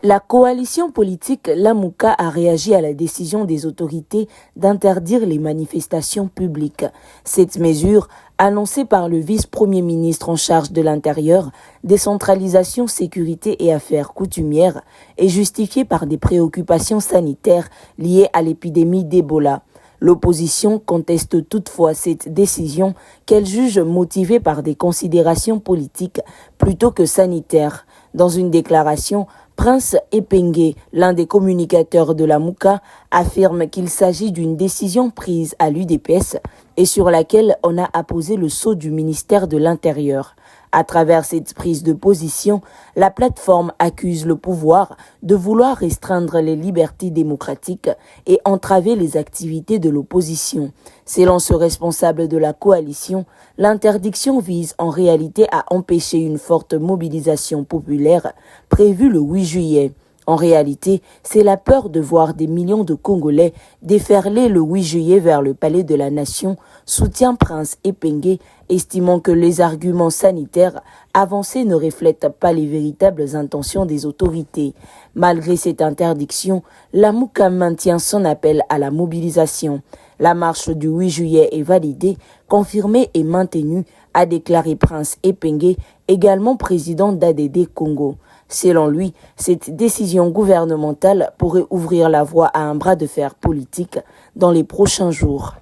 La coalition politique Lamuka a réagi à la décision des autorités d'interdire les manifestations publiques. Cette mesure, annoncée par le vice-premier ministre en charge de l'Intérieur, décentralisation, sécurité et affaires coutumières, est justifiée par des préoccupations sanitaires liées à l'épidémie d'Ebola. L'opposition conteste toutefois cette décision qu'elle juge motivée par des considérations politiques plutôt que sanitaires. Dans une déclaration, Prince Epengue, l'un des communicateurs de Lamuka, affirme qu'il s'agit d'une décision prise à l'UDPS et sur laquelle on a apposé le sceau du ministère de l'Intérieur. À travers cette prise de position, la plateforme accuse le pouvoir de vouloir restreindre les libertés démocratiques et entraver les activités de l'opposition. Selon ce responsable de la coalition, l'interdiction vise en réalité à empêcher une forte mobilisation populaire prévue le 8 juillet. En réalité, c'est la peur de voir des millions de Congolais déferler le 8 juillet vers le palais de la Nation, soutient Prince Epengue, estimant que les arguments sanitaires avancés ne reflètent pas les véritables intentions des autorités. Malgré cette interdiction, Lamuka maintient son appel à la mobilisation. La marche du 8 juillet est validée, confirmée et maintenue, a déclaré Prince Epengue, également président d'ADD Congo. Selon lui, cette décision gouvernementale pourrait ouvrir la voie à un bras de fer politique dans les prochains jours.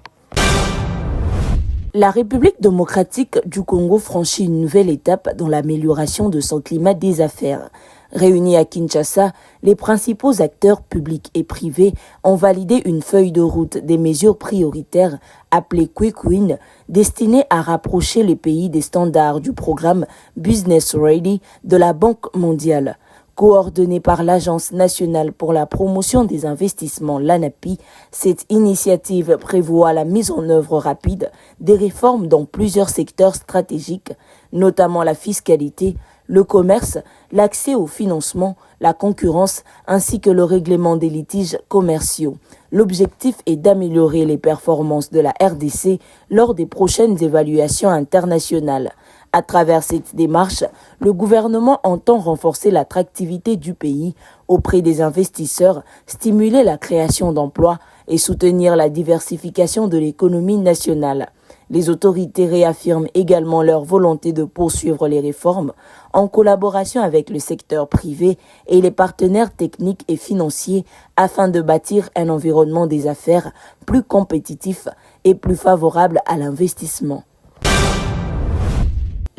La République démocratique du Congo franchit une nouvelle étape dans l'amélioration de son climat des affaires. Réunis à Kinshasa, les principaux acteurs publics et privés ont validé une feuille de route des mesures prioritaires appelée Quick Win, destinée à rapprocher les pays des standards du programme Business Ready de la Banque mondiale. Coordonnée par l'Agence nationale pour la promotion des investissements, l'ANAPI, cette initiative prévoit la mise en œuvre rapide des réformes dans plusieurs secteurs stratégiques, notamment la fiscalité, le commerce, l'accès au financement, la concurrence ainsi que le règlement des litiges commerciaux. L'objectif est d'améliorer les performances de la RDC lors des prochaines évaluations internationales. À travers cette démarche, le gouvernement entend renforcer l'attractivité du pays auprès des investisseurs, stimuler la création d'emplois et soutenir la diversification de l'économie nationale. Les autorités réaffirment également leur volonté de poursuivre les réformes en collaboration avec le secteur privé et les partenaires techniques et financiers afin de bâtir un environnement des affaires plus compétitif et plus favorable à l'investissement.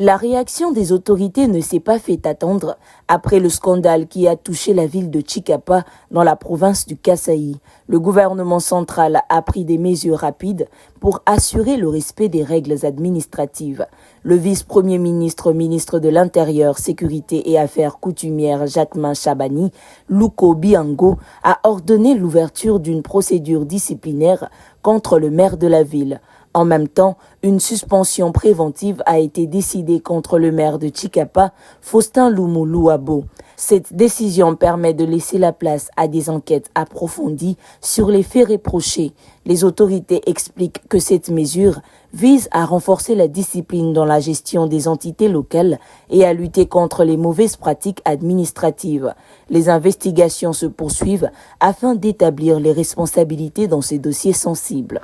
La réaction des autorités ne s'est pas fait attendre après le scandale qui a touché la ville de Chikapa dans la province du Kasaï. Le gouvernement central a pris des mesures rapides pour assurer le respect des règles administratives. Le vice-premier ministre, ministre de l'Intérieur, Sécurité et Affaires coutumières Jacquemin Chabani, Luko Biango, a ordonné l'ouverture d'une procédure disciplinaire contre le maire de la ville. En même temps, une suspension préventive a été décidée contre le maire de Chikapa, Faustin Lumu-Luabo. Cette décision permet de laisser la place à des enquêtes approfondies sur les faits reprochés. Les autorités expliquent que cette mesure vise à renforcer la discipline dans la gestion des entités locales et à lutter contre les mauvaises pratiques administratives. Les investigations se poursuivent afin d'établir les responsabilités dans ces dossiers sensibles.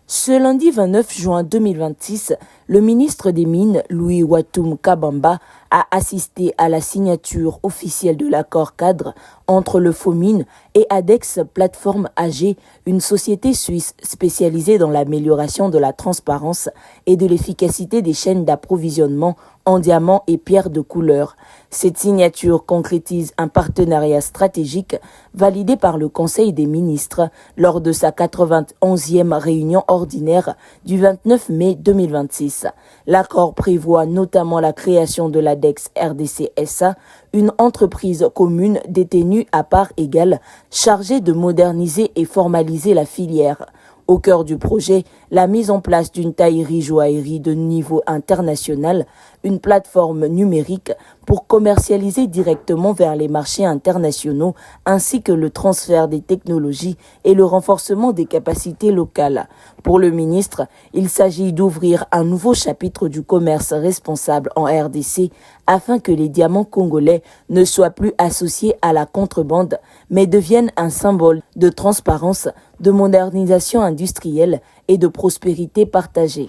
Ce lundi 29 juin 2026, le ministre des Mines, Louis Watum Kabamba, a assisté à la signature officielle de l'accord cadre entre le FOMIN et Adex Plateforme AG, une société suisse spécialisée dans l'amélioration de la transparence et de l'efficacité des chaînes d'approvisionnement en diamants et pierres de couleur. Cette signature concrétise un partenariat stratégique validé par le Conseil des ministres lors de sa 91e réunion ordinaire du 29 mai 2026. L'accord prévoit notamment la création de l'ADEX RDC SA, une entreprise commune détenue à part égale, chargée de moderniser et formaliser la filière. Au cœur du projet, la mise en place d'une taillerie-joaillerie de niveau international, une plateforme numérique pour commercialiser directement vers les marchés internationaux, ainsi que le transfert des technologies et le renforcement des capacités locales. Pour le ministre, il s'agit d'ouvrir un nouveau chapitre du commerce responsable en RDC afin que les diamants congolais ne soient plus associés à la contrebande, mais deviennent un symbole de transparence, de modernisation industrielle et de prospérité partagée.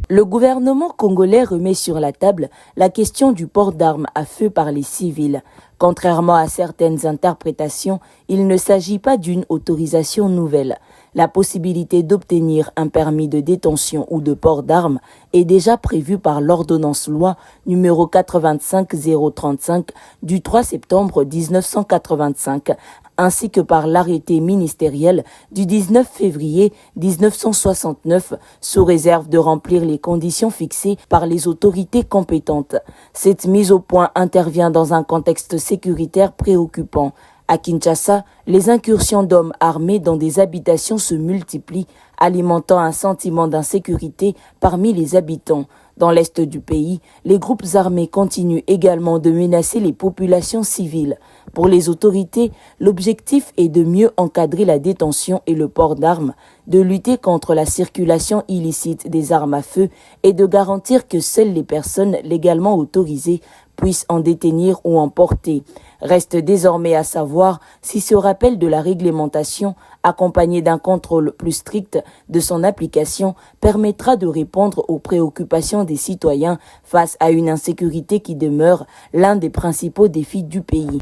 Le gouvernement congolais remet sur la table la question du port d'armes à feu par les civils. Contrairement à certaines interprétations, il ne s'agit pas d'une autorisation nouvelle. La possibilité d'obtenir un permis de détention ou de port d'armes est déjà prévue par l'ordonnance loi numéro 85035 du 3 septembre 1985, ainsi que par l'arrêté ministériel du 19 février 1969, sous réserve de remplir les conditions fixées par les autorités compétentes. Cette mise au point intervient dans un contexte sécuritaire préoccupant. À Kinshasa, les incursions d'hommes armés dans des habitations se multiplient, alimentant un sentiment d'insécurité parmi les habitants. Dans l'est du pays, les groupes armés continuent également de menacer les populations civiles. Pour les autorités, l'objectif est de mieux encadrer la détention et le port d'armes, de lutter contre la circulation illicite des armes à feu et de garantir que seules les personnes légalement autorisées puissent en détenir ou en porter. Reste désormais à savoir si ce rappel de la réglementation, accompagné d'un contrôle plus strict de son application, permettra de répondre aux préoccupations des citoyens face à une insécurité qui demeure l'un des principaux défis du pays.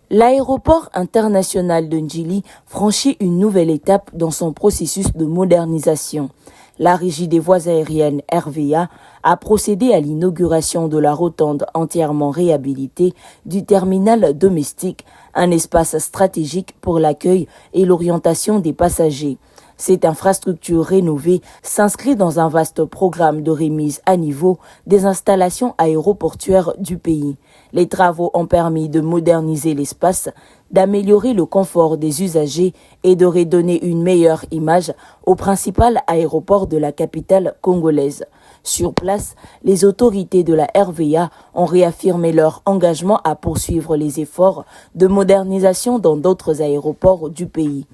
L'aéroport international de Njili franchit une nouvelle étape dans son processus de modernisation. La Régie des voies aériennes RVA a procédé à l'inauguration de la rotonde entièrement réhabilitée du terminal domestique, un espace stratégique pour l'accueil et l'orientation des passagers. Cette infrastructure rénovée s'inscrit dans un vaste programme de remise à niveau des installations aéroportuaires du pays. Les travaux ont permis de moderniser l'espace, d'améliorer le confort des usagers et de redonner une meilleure image au principal aéroport de la capitale congolaise. Sur place, les autorités de la RVA ont réaffirmé leur engagement à poursuivre les efforts de modernisation dans d'autres aéroports du pays.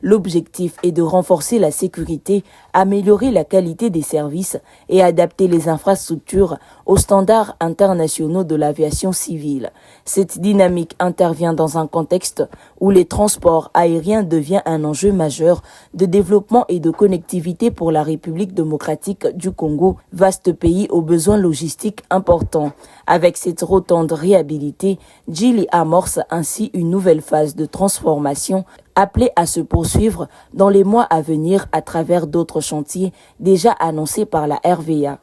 L'objectif est de renforcer la sécurité, améliorer la qualité des services et adapter les infrastructures aux standards internationaux de l'aviation civile. Cette dynamique intervient dans un contexte où les transports aériens deviennent un enjeu majeur de développement et de connectivité pour la République démocratique du Congo, vaste pays aux besoins logistiques importants. Avec cette rotonde réhabilitée, Njili amorce ainsi une nouvelle phase de transformation appelée à se poursuivre dans les mois à venir à travers d'autres chantiers déjà annoncés par la RVA.